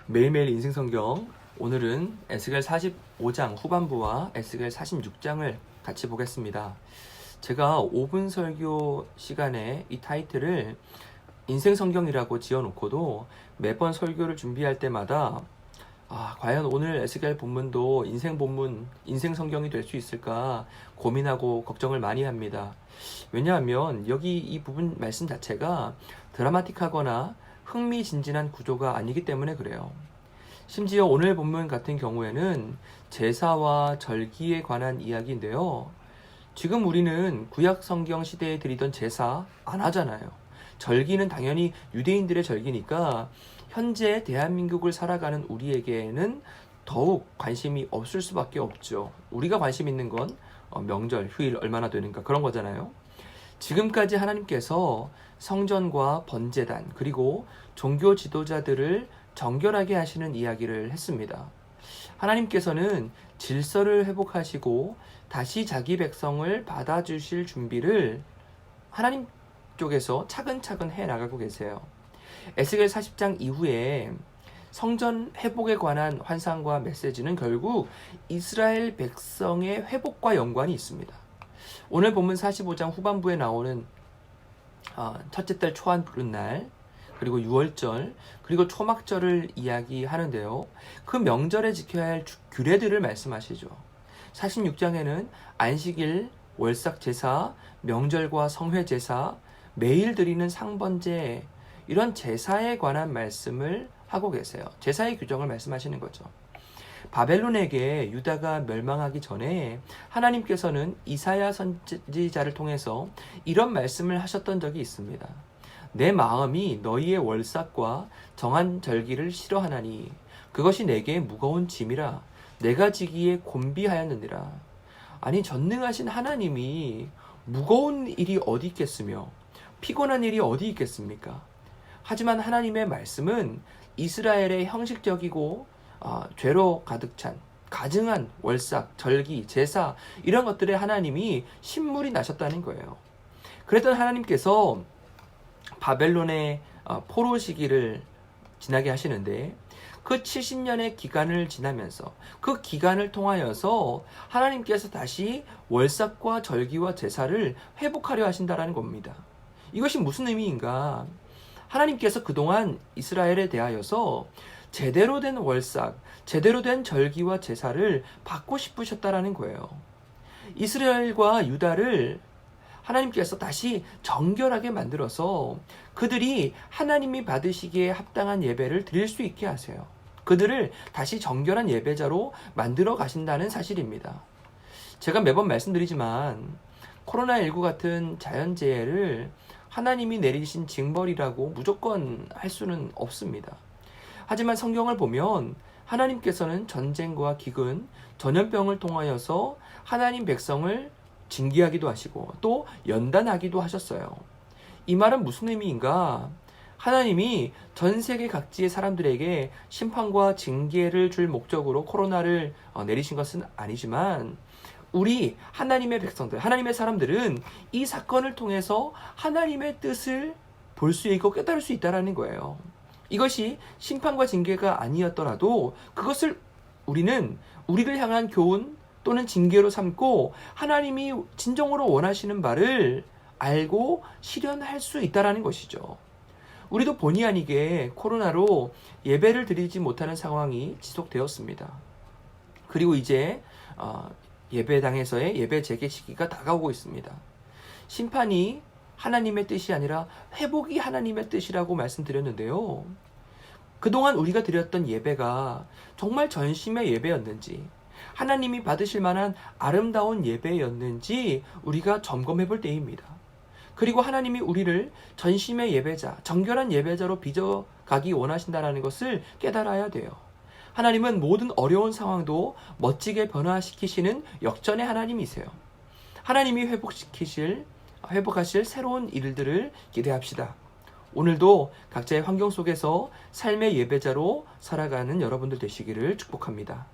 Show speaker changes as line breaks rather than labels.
매일매일 인생성경, 오늘은 에스겔 45장 후반부와 에스겔 46장을 같이 보겠습니다. 제가 5분 설교 시간에 이 타이틀을 인생성경이라고 지어놓고도 매번 설교를 준비할 때마다 과연 오늘 에스겔 본문도 인생 본문, 인생 성경이 될 수 있을까 고민하고 걱정을 많이 합니다. 왜냐하면 여기 이 부분 말씀 자체가 드라마틱하거나 흥미진진한 구조가 아니기 때문에 그래요. 심지어 오늘 본문 같은 경우에는 제사와 절기에 관한 이야기인데요. 지금 우리는 구약 성경 시대에 드리던 제사 안 하잖아요. 절기는 당연히 유대인들의 절기니까 현재 대한민국을 살아가는 우리에게는 더욱 관심이 없을 수밖에 없죠. 우리가 관심 있는 건 명절, 휴일 얼마나 되는가 그런 거잖아요. 지금까지 하나님께서 성전과 번제단 그리고 종교 지도자들을 정결하게 하시는 이야기를 했습니다. 하나님께서는 질서를 회복하시고 다시 자기 백성을 받아주실 준비를 하나님 쪽에서 차근차근 해나가고 계세요. 에스겔 40장 이후에 성전 회복에 관한 환상과 메시지는 결국 이스라엘 백성의 회복과 연관이 있습니다. 오늘 본문 45장 후반부에 나오는 첫째 달 초한 부른 날, 그리고 유월절, 그리고 초막절을 이야기하는데요. 그 명절에 지켜야 할 규례들을 말씀하시죠. 46장에는 안식일, 월삭 제사, 명절과 성회 제사, 매일 드리는 상번제, 이런 제사에 관한 말씀을 하고 계세요. 제사의 규정을 말씀하시는 거죠. 바벨론에게 유다가 멸망하기 전에 하나님께서는 이사야 선지자를 통해서 이런 말씀을 하셨던 적이 있습니다. 내 마음이 너희의 월삭과 정한 절기를 싫어하나니 그것이 내게 무거운 짐이라 내가 지기에 곤비하였느니라. 아니, 전능하신 하나님이 무거운 일이 어디 있겠으며 피곤한 일이 어디 있겠습니까? 하지만 하나님의 말씀은 이스라엘의 형식적이고 죄로 가득 찬 가증한 월삭, 절기, 제사 이런 것들에 하나님이 신물이 나셨다는 거예요. 그랬던 하나님께서 바벨론의 포로 시기를 지나게 하시는데 그 70년의 기간을 지나면서 그 기간을 통하여서 하나님께서 다시 월삭과 절기와 제사를 회복하려 하신다라는 겁니다. 이것이 무슨 의미인가? 하나님께서 그동안 이스라엘에 대하여서 제대로 된 월삭, 제대로 된 절기와 제사를 받고 싶으셨다라는 거예요. 이스라엘과 유다를 하나님께서 다시 정결하게 만들어서 그들이 하나님이 받으시기에 합당한 예배를 드릴 수 있게 하세요. 그들을 다시 정결한 예배자로 만들어 가신다는 사실입니다. 제가 매번 말씀드리지만 코로나19 같은 자연재해를 하나님이 내리신 징벌이라고 무조건 할 수는 없습니다. 하지만 성경을 보면 하나님께서는 전쟁과 기근, 전염병을 통하여서 하나님 백성을 징계하기도 하시고 또 연단하기도 하셨어요. 이 말은 무슨 의미인가? 하나님이 전 세계 각지의 사람들에게 심판과 징계를 줄 목적으로 코로나를 내리신 것은 아니지만 우리 하나님의 백성들, 하나님의 사람들은 이 사건을 통해서 하나님의 뜻을 볼 수 있고 깨달을 수 있다는 거예요. 이것이 심판과 징계가 아니었더라도 그것을 우리는 우리를 향한 교훈 또는 징계로 삼고 하나님이 진정으로 원하시는 바를 알고 실현할 수 있다는 것이죠. 우리도 본의 아니게 코로나로 예배를 드리지 못하는 상황이 지속되었습니다. 그리고 이제 예배당에서의 예배 재개 시기가 다가오고 있습니다. 심판이 하나님의 뜻이 아니라 회복이 하나님의 뜻이라고 말씀드렸는데요. 그동안 우리가 드렸던 예배가 정말 전심의 예배였는지, 하나님이 받으실 만한 아름다운 예배였는지 우리가 점검해 볼 때입니다. 그리고 하나님이 우리를 전심의 예배자, 정결한 예배자로 빚어가기 원하신다는 것을 깨달아야 돼요. 하나님은 모든 어려운 상황도 멋지게 변화시키시는 역전의 하나님이세요. 하나님이 회복하실 새로운 일들을 기대합시다. 오늘도 각자의 환경 속에서 삶의 예배자로 살아가는 여러분들 되시기를 축복합니다.